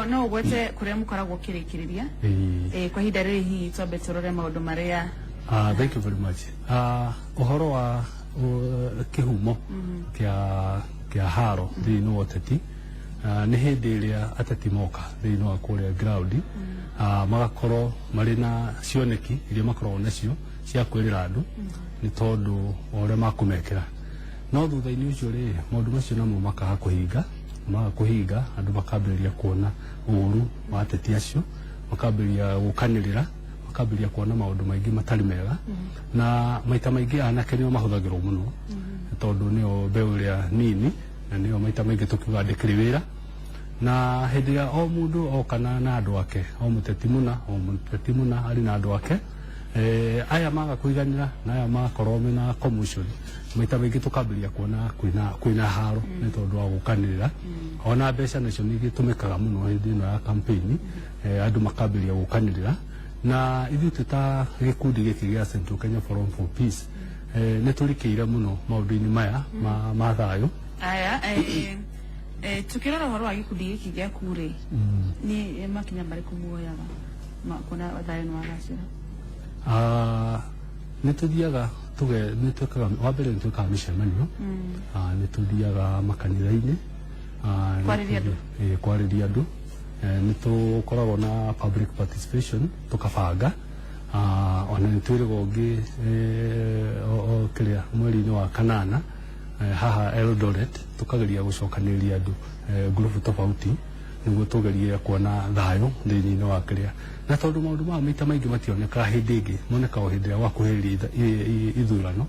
no gwete kuria mukoragwo kirikiriria kwa hinda riri hi twambe turore maundu maria thank you very much. Uhoro wa kihumo kia haro thiini wa uteti ni hindi iria ateti moka thiini wa kuria ground magakorwo mari na cioneki iria makoragwo nacio cia kwirira andu ni tondu uria makumekera no thutha-ini ucio ri maundu macio namo makaga kuhinga andu makambĩrĩria kuona ũru wa ateti acio makambĩrĩria gukanĩrĩra makambĩrĩria kuona maundu maingi matari mega na maita maingi anake nio mahuthagirwo muno tondu nio mbeu iria nini na nio maita maingi tukiuga ndikiri wira na hindi ya o mundu okana na andu ake o muteti muna ari na andu ake aya maga kuiganira na aya makorwo mena commotion maita maingi tukambĩrĩria kuona kwina haro ni tondu wa gukanĩrĩra ona mbeca nacio ni gitumikaga muno hindi ino ya campaign andu makambĩrĩria gukanĩrĩra na ithuĩ tuta gikundi giki gia Central Kenya Forum for Peace ni turikĩire muno maundu-ini maya ma thayo aya tukirora horo wa gikundi giki gia kure ni makinya mariku muoyaga kuna thayo no agacira ni tuthiaga ni twikaga wa mbere ni twikaga micemanio ni tuthiaga makanitha-ini kwariria andu ni tukoragwo na public participation tukabanga ona ni twirigwo ungi kiria mweri-ini wa kanana haha Eldoret tukageria gucokanĩrĩria andu group tofauti niguo tugerie kuona thayo thiini-ini wa kiria na tondu maundu ma maita maingi mationeka hindi ingi monekaga hindi ya wakuhĩrĩria ithurano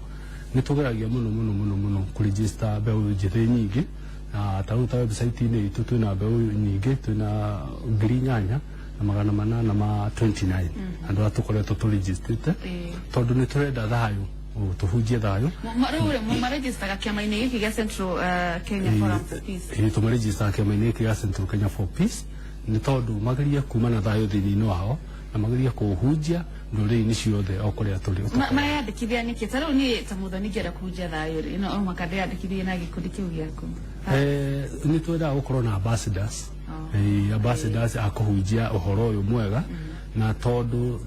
ni tugeragia muno kuregister mbeu njithi nyingi taruta website-ini itu twina mbeu nyingi twina 8,829 andu atukoretwo turegistrite tondu ni turenda thayo tuhunjie thayo maregister kiama-ini giki gia Central Kenya Forum for Peace tumaregister kiama-ini giki gia Central Kenya for Peace ni tondu mageria kumana thayo thiini-ini wao na mageria kuhunjia ndũrĩrĩ-inĩ ciothe o kũrĩa tũrĩ mayandĩkithia nĩkĩ tarĩu niĩ ta mũthoni ngĩenda kũhunjia thayũ rĩ no mũhaka ndĩyandĩkithie na gĩkundi kĩu gĩaku nĩ twendaga gũkorwo na ambassadors ambassadors a kũhunjia ũhoro ũyũ mwega na tondu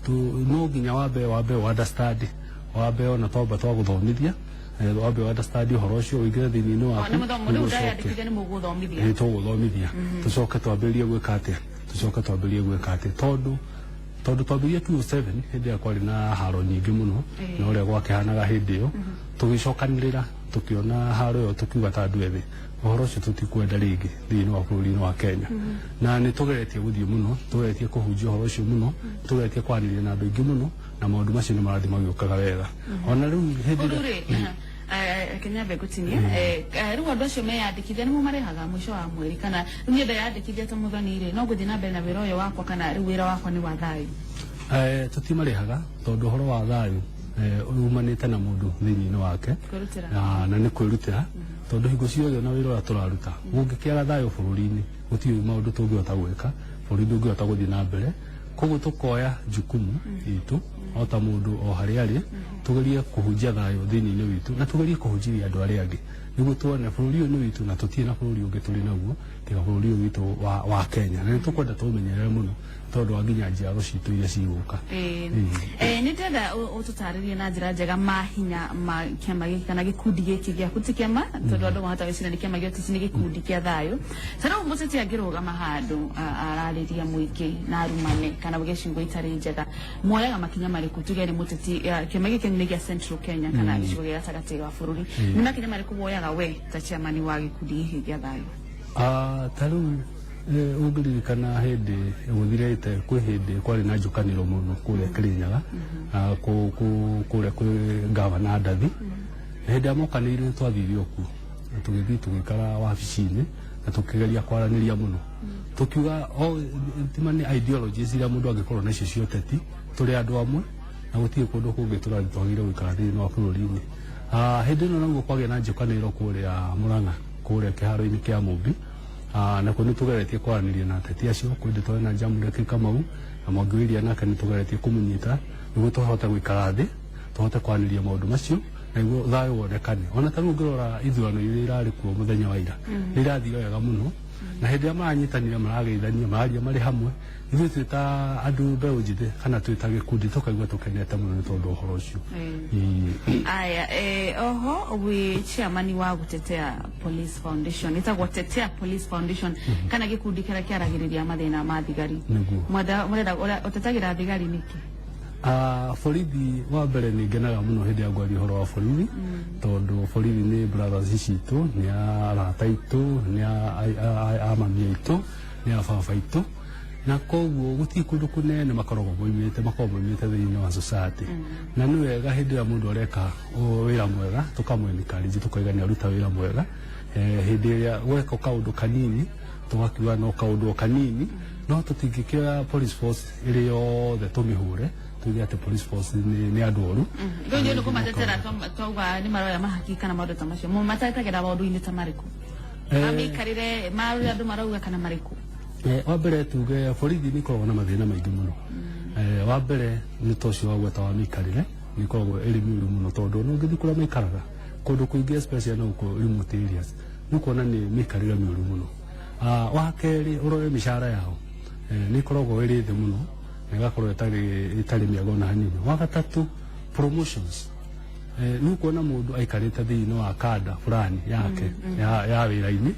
no nginya wambe understand wambe ona twamba twa gũthomithia wambe understand ũhoro ũcio ũingĩre thĩinĩ-inĩ waku tũgũthomithia tũcoke twambĩrĩrie gwĩka atĩa tondu twambĩrĩrie 2007 hindi ya kwari na haro nyingĩ muno na ũrĩa gwakĩhanaga hindi ĩyo tũgĩcokanĩrĩra tukiona haro ĩyo tukiuga ta andũ ethĩ ũhoro ũcio tũtikwenda rĩngĩ thĩinĩ wa bũrũri-inĩ wa Kenya na nĩ tũgeretie gũthiĩ muno tũgeretie kũhunjia ũhoro ũcio muno tũgeretie kwaranĩria na andũ aingĩ muno na maũndũ macio nĩ marathiĩ magĩũkaga wega ona rĩu hindi Kenya begutinia rĩu andũ acio meyandĩkithia nĩmo marehaga mũico wa mweri kana niĩ ndeyandĩkithia ta mũthoni rĩ no gũthiĩ na mbere na wĩra ũyũ wakwa kana rĩu wĩra wakwa nĩ wa thayũ tũtimarehaga tondũ ũhoro wa thayũ umanĩte na mũndũ thĩinĩ-inĩ wake na nĩ kwĩrutĩra tondu hingo ciothe na wĩra ũrĩa tũraruta gũngĩkĩaga thayũ bũrũri-inĩ gũtirĩ maũndũ tũngĩhota gwĩka bũrũri ndũngĩhota gũthiĩ na mbere koguo tukoya jukumu itu o ta mundu o harĩa arĩ tugerie kuhunjia thayũ thĩinĩ-inĩ witũ na tugerie kuhunjia andũ arĩa angĩ nĩguo tuone bũrũri ũyũ nĩ witũ na tũtirĩ na bũrũri ũngĩ tũrĩ naguo tiga bũrũri ũyũ witũ wa Kenya na nĩ tũkwenda tũmenyerere mũno tondu wa nginya njiaro citũ iria cigũka nĩ ndĩrenda ũtũtarĩrie na njĩra njega mahinya ma kĩama gĩkĩ kana gĩkundi gĩkĩ gĩaku ti kĩama tondu andũ mahota gwĩciria nĩ kĩama gĩothe nĩ gĩkundi kĩa thayũ ta rĩu mũteti angĩrũgama handũ ararĩria mũingĩ na arumane kana gĩcigo itarĩ njega mwoyaga makinya marĩkũ tuge nĩ mũteti kĩama gĩkĩ nĩ gĩa Central Kenya kana gĩcigo gĩa gatagatĩ ga bũrũri nĩ makinya marĩkũ woyaga we ta chairman wa gĩkundi gĩkĩ gĩa thayũ ta rĩu ũngĩririkana hĩndĩ gũthirĩte kwĩ hĩndĩ kwarĩ na njũkanĩro mũno kũrĩa Kĩrĩnyaga kũrĩa kwĩ ngavana Ndathi hĩndĩ ya mokanĩire twathiire okuo na tũgĩthiĩ tũgĩikara wabici-inĩ na tũkĩgeria kwaranĩria mũno tukiuga tima nĩ ideologies iria mũndũ angĩkorwo nacio cia ũteti tũrĩ andũ amwe na gũtirĩ kũndũ kũngĩ tũrathiĩ twagĩrĩire gũikara thĩinĩ wa bũrũri-inĩ hĩndĩ ĩno naguo kwagĩa na njũkanĩro kũrĩa Mũrang'a kũrĩa kĩharo-inĩ kĩa Mũmbi na kuo nĩ tũgeretie kwaranĩria na ateti acio kwĩndĩ twarĩ na Jamũreki Kamau na Mwangi wa Iria nake nĩ tũgeretie kũmũnyita nĩguo tũhote gũikara thĩ tũhote kwaranĩria maũndũ macio na nĩguo thayũ wonekane ona ta rĩu ũngĩrora ithurano iria irarĩ kuo mũthenya wa ira nĩ irathire wega mũno na hĩndĩ ĩrĩa maranyitanĩra marageithania mararia marĩ hamwe ithuĩ twĩ ta andũ mbeũ njĩthĩ kana twĩ ta gĩkundi tũkaigua tũkenete mũno nĩ tondũ ũhoro ũcio. Aya oho wĩ chairman wa Gutetea Police Foundation ĩtagwo Tetea Police Foundation kana gĩkundi kĩrĩa kĩaragĩrĩria mathĩna ma thigari mũrenda ũtetagĩra thigari nĩkĩ? Borithi wa mbere nĩ ngenaga mũno hĩndĩ ya kwaria ũhoro wa borithi tondũ borithi nĩ brothers citũ nĩ arata aitũ nĩ a mami aitũ nĩ a baba aitũ na koguo gũtirĩ kũndũ kũnene makoragwo moimĩte thĩinĩ wa society na nĩ wega hĩndĩ ĩrĩa mũndũ areka wĩra mwega tũkamwencourage tũkauga nĩ aruta wĩra mwega hĩndĩ ĩrĩa gweka kaũndũ kanini tũgakiuga no kaũndũ kanini no tũtingĩkĩra police force ĩrĩ yothe tũmĩhũre tuge atĩ police force nĩ andũ oru ndio ndio kumatetera tauga nĩ maroya mahaki kana maũndũ ta macio matetagĩra maũndũ-inĩ ta marĩkũ amikarire maũndũ andũ marauga kana marĩkũ? Wa mbere tuge borithi nĩ ikoragwo na mathĩna maingĩ mũno. Wa mbere nĩ tocio wa gweta wa mĩikarĩre nĩ ikoragwo ĩrĩ mĩũru mũno tondũ no ũngĩthiĩ kũrĩa maikaraga kũndũ kũingĩ especially na gũkũ remote areas nĩ kuona nĩ mĩikarĩre mĩũru mũno. Wa kerĩ ũrore mĩcara yao nĩ ikoragwo ĩrĩ thĩ mũno na ĩgakorwo ĩtarĩ mĩago na hanini. Wa gatatũ promotions nĩ kuona mũndũ aikarĩte thĩinĩ wa kada fulani yake ya wĩra-inĩ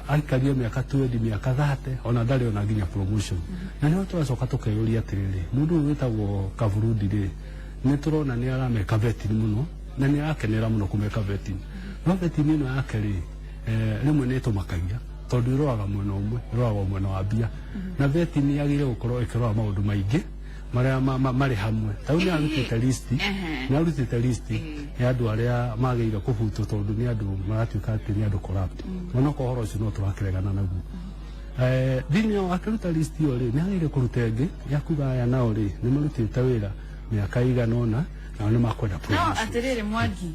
aikarie mĩaka 20 mĩaka 30 ona ndarĩ ona nginya promotion na nĩ tũracoka tũkeyũria atĩrĩrĩ mũndũ ũyũ wĩtagwo Kavurudi rĩ nĩ tũrona nĩ arameka vetting mũno na nĩ arakenera mũno kũmeka vetting no vetting ĩno yake rĩ rĩmwe nĩ tũmakagia tondũ ĩroraga mwena ũmwe ĩroraga mwena wa mbia na vetting yagĩrĩire gũkorwo ĩkĩrora maũndũ maingĩ marĩa marĩ hamwe tau nĩ arutĩte list ya andũ arĩa magĩrĩire kũbutwo tondũ nĩ andũ maratuĩka atĩ nĩ andũ corrupt ona ko ũhoro ũcio no tũrakĩregana naguo thĩinĩ wa akĩruta list ĩyo rĩ nĩ agĩrĩire kũruta ĩngĩ ya kuga aya nao rĩ nĩ marutĩte wĩra mĩaka ĩigana ũna na nĩ makwenda promotion. No atĩrĩrĩ Mwangi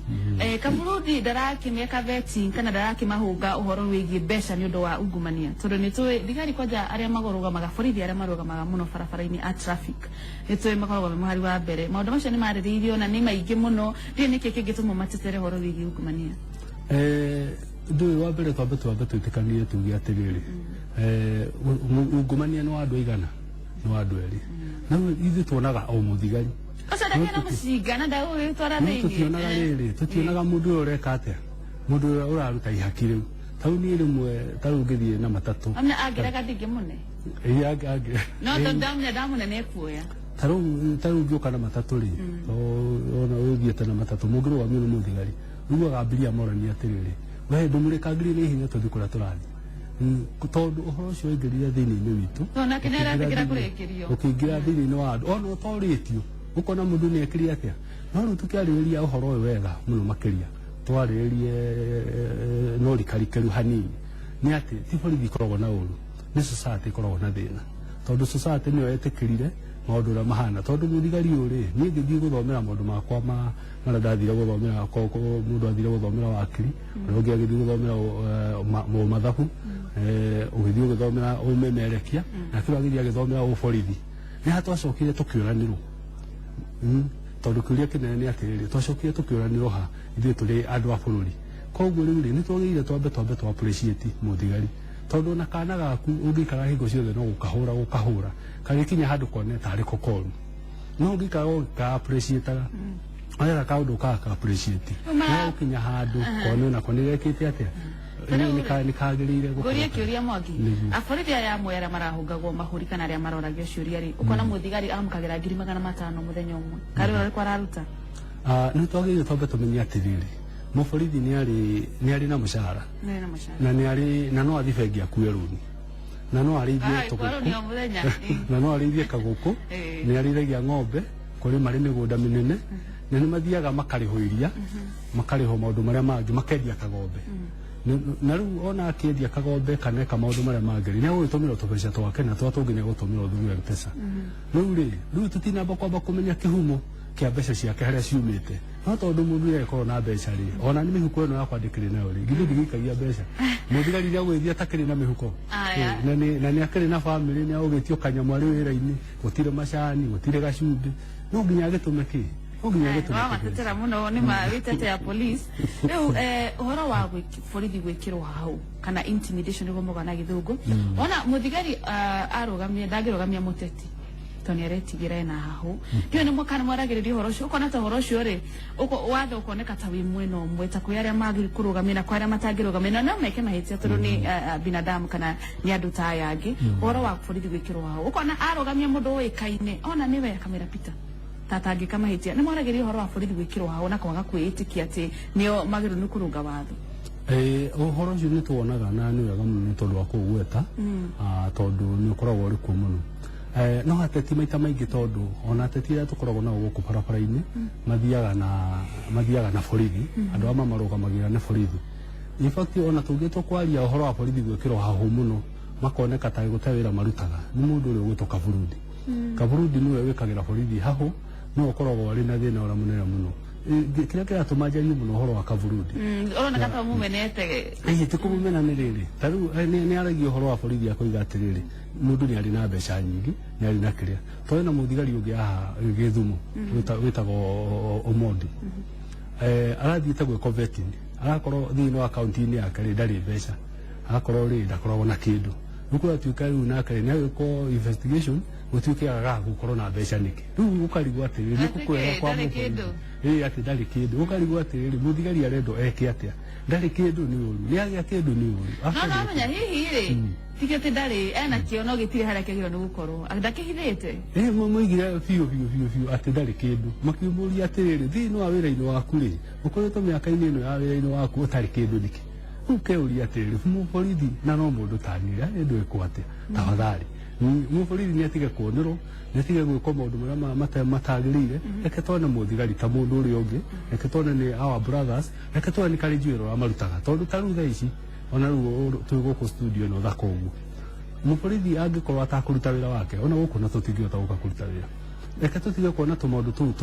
Kavurudi ndarakĩmeka vetting kana ndarakĩmahũnga ũhoro wĩgiĩ mbeca nĩ ũndũ wa ungumania tondũ nĩ tũĩ thigari kwanja arĩa marũgamaga borithi arĩa marũgamaga mũno barabara-inĩ a traffic nĩ tũĩ makoragwo mũhari wa mbere maũndũ macio nĩ marĩrĩirio na nĩ maingĩ mũno rĩu nĩkĩ kĩngĩtũma matetere ũhoro wĩgiĩ ungumania? Ndũĩ wa mbere twambe twĩtĩkanie tuge atĩrĩrĩ ungumania nĩ wa andũ aigana nĩ wa andũ erĩ na ithuĩ tuonaga o mũthigari tutionaga mũndũ ũyũ ũreka atĩa mũndũ ũrĩa ũraruta ihaki rĩu tau niĩ rĩmwe tarĩu ngĩthiĩ na matatũ angĩrega ndingĩmũne no ndamũne nĩ ekuoya tarĩu ngĩũka na matatũ rĩ ona ũthiĩte na matatũ mũngĩrũgamio nĩ mũthigari rĩu agambiria morania atĩrĩrĩ we ndũmũrĩkangĩrie nĩ hinya tũthiĩ kũrĩa tũrathiĩ tondũ ũhoro ũcio waingĩrire thĩinĩ-inĩ witũ ũkĩingĩra thĩinĩ-inĩ wa andũ ona ũtorĩtio ũkona mũndũ nĩ ekĩria atĩa no rĩu tũkĩarĩrĩria ũhoro ũyũ wega mũno makĩria twarĩrĩrie no rikarikeru hanini nĩ atĩ ti borithi ikoragwo na ũru nĩ society ikoragwo na thĩna tondũ society nĩyo yetĩkĩrire maũndũ ũrĩa mahana tondũ mũthigari ũyũ rĩ niĩ ngĩthiĩ gũthomera maũndũ makwa marĩa ndathire gũthomera mũndũ athire gũthomera wakiri ũrĩa ũngĩ agĩthiĩ gũthomera mathabu ũgĩthiĩ gũthomera ũmemerekia na kĩrĩa agĩthiĩ agĩthomera ũborithi nĩ hatwacokire tũkĩũranĩrwo tondũ kĩũria kĩnene nĩ atĩrĩrĩ twacokire tũkĩũranĩrwo ha ithuĩ tũrĩ andũ a bũrũri koguo rĩu rĩ nĩ twagĩrĩire twambe twa appreciate mũthigari tondũ na kana gaku ũngĩikara hingo ciothe no gũkahũra kagĩkinya handũ kone tarĩ kokoru no ũngĩikara ũgĩka appreciate wega kaũndũ ka appreciate no ũkinya handũ kone nako nĩ gekĩte atĩa nĩ kagĩrĩire gũria kĩũria Mwangi aborithi aya amwe arĩa marahũngagwo mahũri kana arĩa maroragio ciũria rĩ ũkona mũthigari amũkagĩra 500,000 mũthenya ũmwe karĩ ũrĩkũ araruta? Nĩ twagĩrĩire twambe tũmenye atĩrĩrĩ mũborithi nĩ arĩ na mũcara na nĩ arĩ na no athiĩ bengi akue rũni na no arĩithie tũgũkũ na no arĩithie kagũkũ nĩ arĩithagia ng'ombe kũrĩ marĩ mĩgũnda mĩnene na nĩ mathiaga makarĩhwo makarĩhwo maũndũ marĩa mangĩ makendia kagombe na rĩu ona akĩendia kagombe kana eka maũndũ marĩa mangĩ nĩ agũgĩtũmĩra tũbeca twake na twa tũngĩ nĩ agũtũmĩra through M-Pesa rĩu tũtinamba kwamba kũmenya kĩhumo kĩa mbeca ciake harĩa ciumĩte no tondũ mũndũ ũrĩa akorwo na mbeca rĩ ona nĩ mĩhuko ĩno yakwa ndĩkĩrĩ nayo rĩ githĩ ndĩgĩikagia mbeca mũthigari nĩ agũgĩthiĩ atakĩrĩ na mĩhuko na nĩ akĩrĩ na bamĩrĩ nĩ agũgĩtio kanyamũ arĩ wĩra-inĩ gũtirĩ macani gũtirĩ gacumbĩ no nginya agĩtũme kĩ matetera muno nä mawitete ya police rä u horo wa borithi gwäkärwo hau kana intimidation nä guo mogana gä thå ngå ona må thigari arå ndangä rå gamia må teti to nä aretigä ra ena hahå ä nä mwakana mwaragä rä ria horo å cio ukona ta horo å cio rä watho å koneka ta wä mwena å mwe ta kwä arä a magä kå rå gamä na kwä arä a matangä rå gamä na no meke mahä tia tondå nä binadamu kana nä andå ta aya angä horo wa borithi gwäkärwo hau å kona arå gamia må ndå å ä kaine ona nä we akamera pita tatangä kamahä tia nä mwaragä ria horo wa borithi gwäkärwo hau na kwaga kwä ä tä kia atä nä o magä rå nä kå rå nga watho uhoro ucio nä tuonaga na nä wega må no nä tondå wa kå gweta tondå nä å koragwo å rä kuo må no no ateti maita maingä tondå ona ateti arä a tå koragwo nao gå kå barabara-inä mathiaga na borithi andå arĩa mamarũgamagĩrĩra nĩ borithi in fact ona tũngĩtwo kwaria ũhoro wa borithi gwĩkĩrwo hahũ mũno makoneka ta gũtarĩ wĩra marutaga nĩ mũndũ ũrĩa ũgwĩtwo Kaburundi. Kaburundi nĩwe wĩkagĩra borithi hahũ no ũkoragwo arĩ na thĩna ũrĩa mũnene mũno kĩrĩa kĩratũma njarie mũno ũhoro wa Kaburundi ũrona gata mũmenete ti kũmũmena nĩ rĩrĩ ta rĩu nĩ aragia ũhoro wa borithi akoiga atĩrĩrĩ mũndũ nĩ arĩ na mbeca nyingĩ nĩ arĩ na kĩrĩa tondũ na mũthigari ũngĩ haha Gĩthumo wĩtagwo Omondi arathiĩte gwĩkwo vetting arakorwo thĩinĩ wa akaunti-inĩ yake rĩ ndarĩ mbeca agakorwo rĩ ndakoragwo na kĩndũ rĩu kũratuĩka rĩu nake rĩ nĩ agĩkwo investigation gũtuĩke agaga gũkorwo na mbeca nĩkĩ rĩu ũkarigwo atĩrĩrĩ nĩ gũkwĩra kwa mũborithi atĩ ndarĩ kĩndũ ũkarigwo atĩrĩrĩ mũthigari arendwo eke atĩa ndarĩ kĩndũ nĩ ũru nĩ agĩa kĩndũ nĩ ũru no namenya hihi rĩ tige atĩ ndarĩ ena kĩo no gĩtirĩ harĩa kĩagĩrĩirwo nĩ gũkorwo ndakĩhithĩte moigire biũ atĩ ndarĩ kĩndũ makiumũria atĩrĩrĩ thĩinĩ wa wĩra-inĩ waku rĩ ũkoretwo mĩaka-inĩ ĩno ya wĩra-inĩ waku ũtarĩ kĩndũ nĩkĩ rĩu keuria atĩrĩrĩ mũborithi na no mũndũ tanire nĩ ndwĩkwo atĩa tafadhali mũborithi nĩ atige kuonerwo nĩ atige gwĩkwo maũndũ marĩa matagĩrĩire reke twone mũthigari ta mũndũ ũrĩa ũngĩ reke twone nĩ our brothers reke twone nĩ karĩ njuĩro ramarutage tondũ ta rĩu thaa ici ona rĩu twĩ gũkũ studio ĩno thaka ũguo mũborithi angĩkorwo atakũruta wĩra wake ona gũkũ na tũtingĩhota gũka kũruta wĩra reke tũtige kuona tũmaũndũ tũu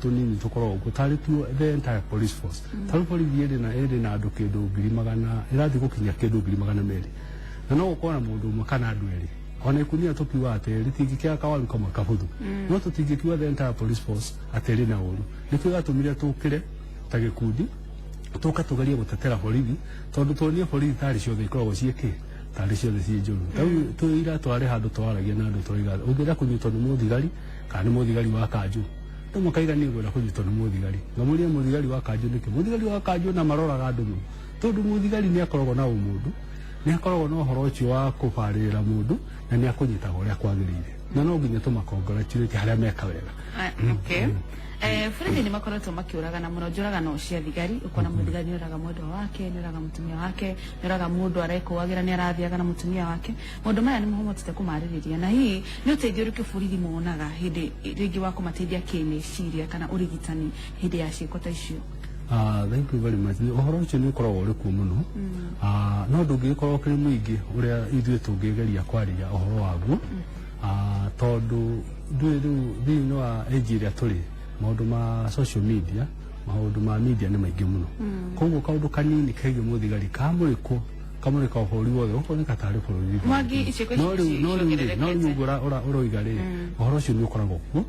tũnini tũkoragwo ũguo tarĩ tuo the entire police force tarĩ borithi ĩrĩ na andũ kĩndũ ngiri magana ĩrathiĩ gũkinya kĩndũ ngiri magana merĩ na no gũkorwo na mũndũ ũmwe kana andũ erĩ ona ikunia tukiuga atĩ rĩtingĩkĩaga kawaru kamwe kahũthũ no tũtingĩkiuga the entire police force atĩ ĩrĩ na ũru nĩkĩo gatũmire tũkĩre ta gĩkundi tũka tũgerie gũtetera borithi tondũ tuonie borithi tarĩ ciothe ikoragwo ciĩkĩ tarĩ ciothe ciĩ njũru rĩu twĩira twarĩ handũ twaragia na andũ tũraiga ũngĩenda kũnyitwo nĩ mũthigari kana nĩ mũthigari wa kanjũ rĩu makaiga niĩ ngwenda kũnyitwo nĩ mũthigari ngamũria mũthigari wa kanjũ nĩkĩ mũthigari wa kanjũ na maroraga andũ mũno tondũ mũthigari nĩ akoragwo na ũmũndũ nĩ akoragwo na ũhoro ũcio wa kũbarĩrĩra mũndũ na nĩ akũnyitaga ũrĩa kwagĩrĩire na no nginya tũmakongratulate harĩa meka wega borithi nĩ makoretwo makĩũragana mũno njũragano cia thigari ũkona mũthigari nĩ ũraga mwendwa wake nĩ ũraga mũtumia wake nĩ ũraga mũndũ arekũagĩra nĩ arathiaga na mũtumia wake maũndũ maya nĩ mahotete kũmarĩrĩria na hihi nĩ ũteithio ũrĩkũ borithi monaga hĩndĩ rĩngĩ wa kũmateithia kĩmeciria kana ũrigitani hĩndĩ ya ciĩko ta icio thank you very much ũhoro ũcio nĩ ũkoragwo ũrĩ kuo mũno no ndũngĩgĩkorwo kĩrĩ mũingĩ ũrĩa ithuĩ tũngĩgeria kwaria ũhoro waguo tondũ rĩu thĩinĩ wa age ĩrĩa tũrĩ maũndũ ma social media maũndũ ma media nĩ maingĩ mũno koguo kaũndũ kanini kaigĩ mũthigari kamũrĩkwo bũrũri wothe ũkoneka tarĩ bũrũri no rĩu ũroiga rĩ ũhoro ũcio nĩ ũkoragwo kuo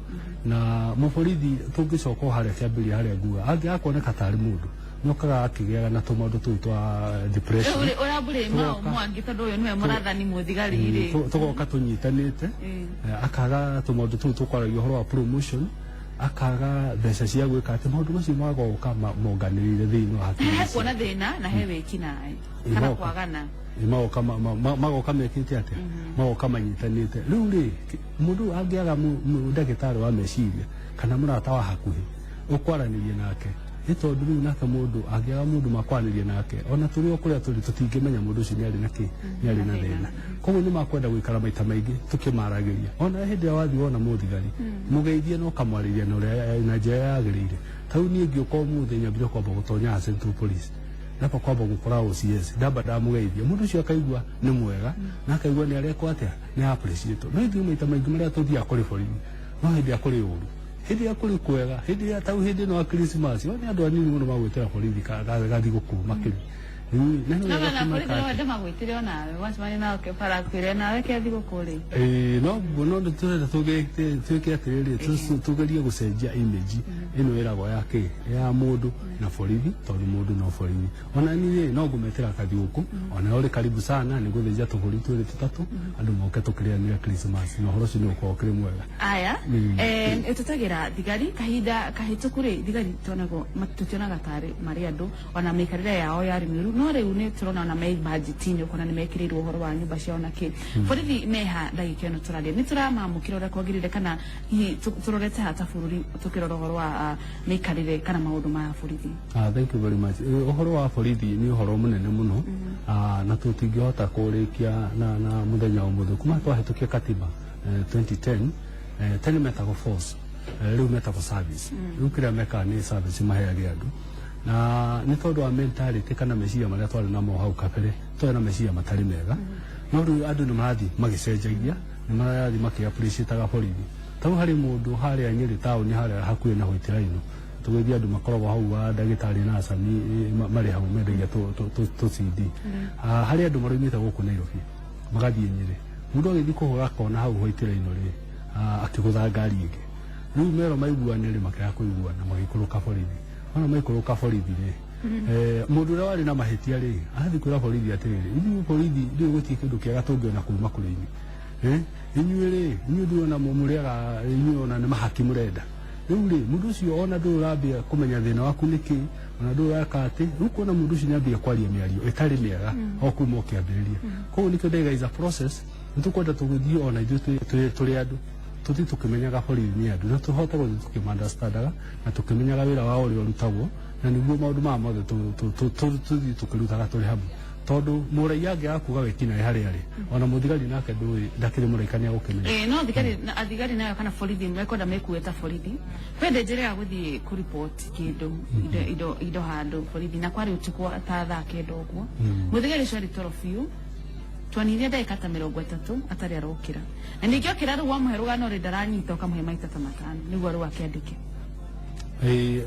na mũborithi tũngĩcoka harĩa kĩambĩrĩria harĩa nguga angĩgakoneka tarĩ mũndũ nĩ okaga akĩgĩaga na tũmaũndũ tũu twa depression tũgoka tũnyitanĩte akaga tũmaũndũ tũu tũkwaragia ũhoro wa promotion akaga mbeca cia gwĩka atĩ maũndũ macio magoka monganĩrĩire thĩinĩ wa hakiri kuona thĩna na he wĩkinaĩ kana kwagana magoka mekĩte atĩa magoka manyitanĩte rĩu rĩ mũndũ angĩaga ndagĩtarĩ wa meciria kana mũrata wa hakuhĩ ũkwaranĩria nake nĩ tondũ rĩu nake mũndũ angĩaga mũndũ makwaranĩria nake ona tũrĩ o kũrĩa tũrĩ tũtingĩmenya mũndũ ũcio nĩ arĩ na kĩ nĩ arĩ na thĩna koguo nĩ makwenda gũikara maita maingĩ tũkĩmaragĩria ona hĩndĩ ĩrĩa wathiĩ wona mũthigari mũgeithie no kamwarĩria na njĩra yagĩrĩire ta rĩu niĩ ngĩũka ũmũthĩ nyambire kwamba gũtonya Central Police ndamba kwamba gũkora OCS ndamba ndamũgeithia mũndũ ũcio akaigua nĩ mwega na akaigua nĩ arekwo atĩa nĩ appreciate no ithuĩ maita maingĩ marĩa tũthiaga kũrĩ borithi no hĩndĩ ĩrĩa kũrĩ ũru hĩndĩ ĩrĩa kũrĩ kwega hĩndĩ ĩrĩa ta hĩndĩ ĩno ya Christmas nĩ andũ anini mũno magwĩtĩra borithi gathiĩ gũkũ makĩria na borithi no wende magwĩtire o nawe wacemania nao kĩbara kwĩre nawe kĩathiĩ gũkũrĩ no no tũrenda twĩke atĩrĩrĩ tũgerie gũcenjia image ĩno ĩragwo ya mũndũ na borithi tondũ mũndũ no borithi ona niĩ no ngũmetĩra kathiũkũ ona ũrĩ karibu sana nĩ gũthĩnja tũbũri twĩrĩ tũtatũ andũ moke tũkĩrĩanĩre Christmas na ũhoro ũcio nĩ ũkorwo ũkĩrĩ mwega aya tũtagĩra thigari kahinda kahĩtũku rĩ thigari tũtionaga tarĩ marĩ andũ ona mĩikarĩre yao yarĩ mĩũru no rĩu nĩ tũrona ona me budget-inĩ ũkona nĩ mekĩrĩirwo ũhoro wa nyũmba ciao na kĩ borithi meha ndagĩka ĩno tũraria nĩ tũramamũkĩra ũrĩa kwagĩrĩire kana hihi tũrorete hata bũrũri tũkĩrora ũhoro wa mĩikarĩre kana maũndũ ma borithi. Thank you very much. Ũhoro wa borithi nĩ ũhoro mũnene mũno na tũtingĩhota kũrĩkia na mũthenya ũmũthĩ kuma twahĩtũkia katiba 2010 tene metagwo force rĩu metagwo service rĩu kĩrĩa mekaga nĩ service maheage andũ na nĩ tondũ wa mentality kana meciria marĩa twarĩ namo hau kabere twarĩ na meciria matarĩ mega no rĩu andũ nĩ marathiĩ magĩcenjagia nĩ marathiĩ makĩ-appreciate borithi tondũ harĩ mũndũ harĩa Nyĩrĩ taũni harĩa hakuhĩ na Hũĩtĩrainũ tũgĩthiĩ andũ makoragwo hau wa ndagĩtarĩ na acani marĩ hau mendagia tũ-CD harĩ andũ maroimĩte gũkũ Nairobi magathiĩ Nyĩrĩ mũndũ agĩthiĩ kũhũra kona hau Hũĩtĩrainũ rĩ akĩgũtha ngari ĩngĩ rĩu mero maiguanĩrĩ makĩaga kũiguana magĩikũrũka borithi ona maikũrũka borithi rĩ mũndũ ũrĩa warĩ na mahĩtia rĩ arathiĩ kwĩra borithi atĩrĩrĩ ithuĩ borithi ndĩrĩ gũtirĩ kĩndũ kĩega tũngĩona kuuma kũrĩ inyuĩ inyuĩ rĩ inyuĩ ndĩrona mũrĩaga inyuĩ ona nĩ mahaki mũrenda rĩu rĩ mũndũ ũcio ona ndũrĩ ũrambia kũmenya thĩna waku nĩkĩ ona ndũrĩ ũreka atĩ rĩu kuona mũndũ ũcio nĩambia kwaria mĩario ĩtarĩ mĩega o kuma ũkĩambĩrĩria koguo nĩkĩo ndaiga is a process nĩ tũkwenda tũgĩthiĩ ona ithuĩ tũrĩ andũ tũthiĩ tũkĩmenyaga borithi nĩ andũ na tũhote gũthiĩ tũkĩmandastandaga na tũkĩmenyaga wĩra wao ũrĩa ũrutagwo na nĩguo maũndũ maya mothe tũthiĩ tũkĩrutaga tũrĩ hamwe tondũ mũraiya angĩaga kuga wĩkinaĩ harĩa arĩ ona mũthigari nake ndakĩrĩ mũraika nĩ agũkĩmenya no thigari nayo kana borithi mekwenda mekuĩta borithi wende njĩra ya gũthiĩ kũripoti kĩndũ indo handũ borithi na kwarĩ ũtukũ ta thaa kenda ũguo mũthigari ũcio arĩ toro biũ twanire ndagĩka ta 30 atarĩ arokĩra na ningĩ okĩra rĩu wamũhe rũgano rĩ ndaranyita ũkamũhe maita ta matano nĩguo rĩu akĩandĩke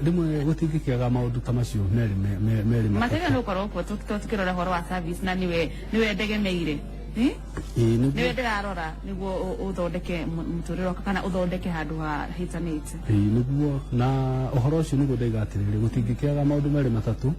rĩmwe gũtingĩkĩaga maũndũ ta macio merĩ matega nĩ ũkorwo kuo tũkĩrora ũhoro wa service na nĩwe ndegemeire nĩwe ndĩrarora nĩguo ũthondeke mũtũrĩre kana ũthondeke handũ hahĩtanĩte nĩguo na ũhoro ũcio nĩguo ndaiga atĩrĩrĩ gũtingĩkĩaga maũndũ merĩ matatũ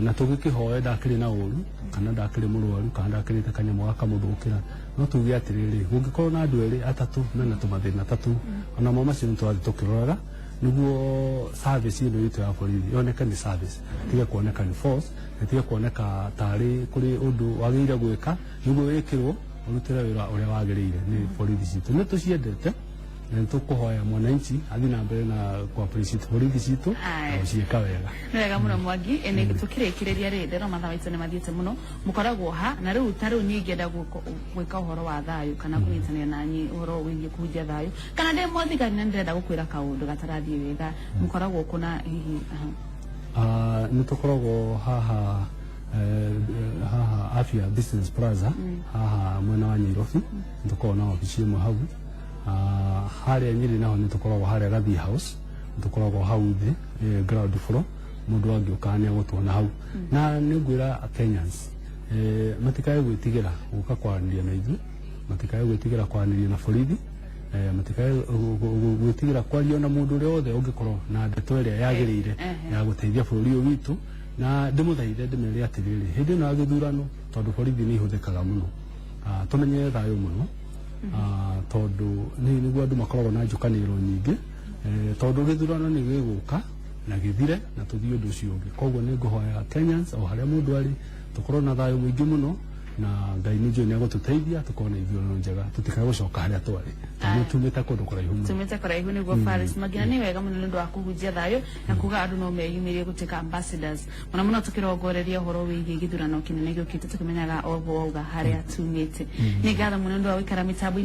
na tũgĩkĩhoe ndakĩrĩ na ũru kana ndakĩrĩ mũrwaru kana ndakĩrĩte kanyamũ gakamũthũkĩra no tuge atĩrĩrĩ gũngĩkorwo na andũ erĩ atatũ mena tũmathĩna tatũ onamo macio nĩ tũrathiĩ tũkĩroraga nĩguo service ĩno itũ ya borithi yoneka nĩ service tige kuoneka nĩ force na tige kuoneka tarĩ kũrĩ ũndũ wagĩrĩire gwĩka nĩguo wĩkĩrwo ũrutĩre wĩra ũrĩa wagĩrĩire nĩ borithi citũ nĩ tũciendete na nĩ tũkũhoya mwananchi athiĩ na mbere na ku-appreciate borithi citũ na gũciĩka wega nĩ wega mũno Mwangi nĩ tũkĩrĩkĩrĩria rĩ ndĩrona mathaa maitũ nĩ mathiĩte mũno mũkoragwo ha na rĩu ta rĩu niĩ ingĩenda gwĩka ũhoro wa thayũ kana kũnyitanĩra nanyi ũhoro wĩgiĩ kũhunjia thayũ kana ndĩ mũthigari na ndĩrenda gũkwĩra kaũndũ gatarathiĩ wega mũkoragwo kuna hihi nĩ tũkoragwo haha Afya Business Plaza haha mwena wa Nyairobi nĩ tũkoragwo na obici ĩmwe hau harĩa Nyĩrĩ naho nĩ tũkoragwo harĩa Gathii House nĩ tũkoragwo hau thĩ ground floor mũndũ angĩũka nĩ agũtuona hau na nĩ ngwĩra Kenyans matikae gwĩtigĩra gũka kwaranĩria na ithuĩ matikae gwĩtigĩra kwaranĩria na borithi matikae gwĩtigĩra kwaria na mũndũ ũrĩa wothe ũngĩkorwo na ndeto ĩrĩa yagĩrĩire ya gũteithia bũrũri ũyũ witũ na ndĩmũthaithe ndĩmere atĩrĩrĩ hĩndĩ ĩno ya gĩthurano tondũ borithi nĩ ihũthĩkaga mũno tũmenye thayũ mũno tondũ nĩguo andũ makoragwo na njũkanĩrĩro nyingĩ tondũ gĩthurano nĩ gĩgũka na gĩthire na tũthiĩ ũndũ ũcio ũngĩ koguo nĩ ngũhoya Kenyans o harĩa mũndũ arĩ tũkorwo na thayũ mũingĩ mũno na Ngai nĩ njũĩ nĩ agũtũteithia tũkorwo na ithurano njega tũtikae gũcoka harĩa twarĩ tumĩte kũndũ kũraihu mũno tumĩte kũraihu nĩguo Faris Magina nĩ wega mũno nĩ ũndũ wa kũhunjia thayũ na kuga andũ no meyumĩrie gũtuĩka ambassadors mũno mũno tũkĩrongoreria ũhoro wĩgiĩ gĩthurano kĩnene gĩũkĩte tũkĩmenyaga o wauga harĩa tumĩte nĩ ngatho mũno nĩ ũndũ wa gũikara mĩtambo-inĩ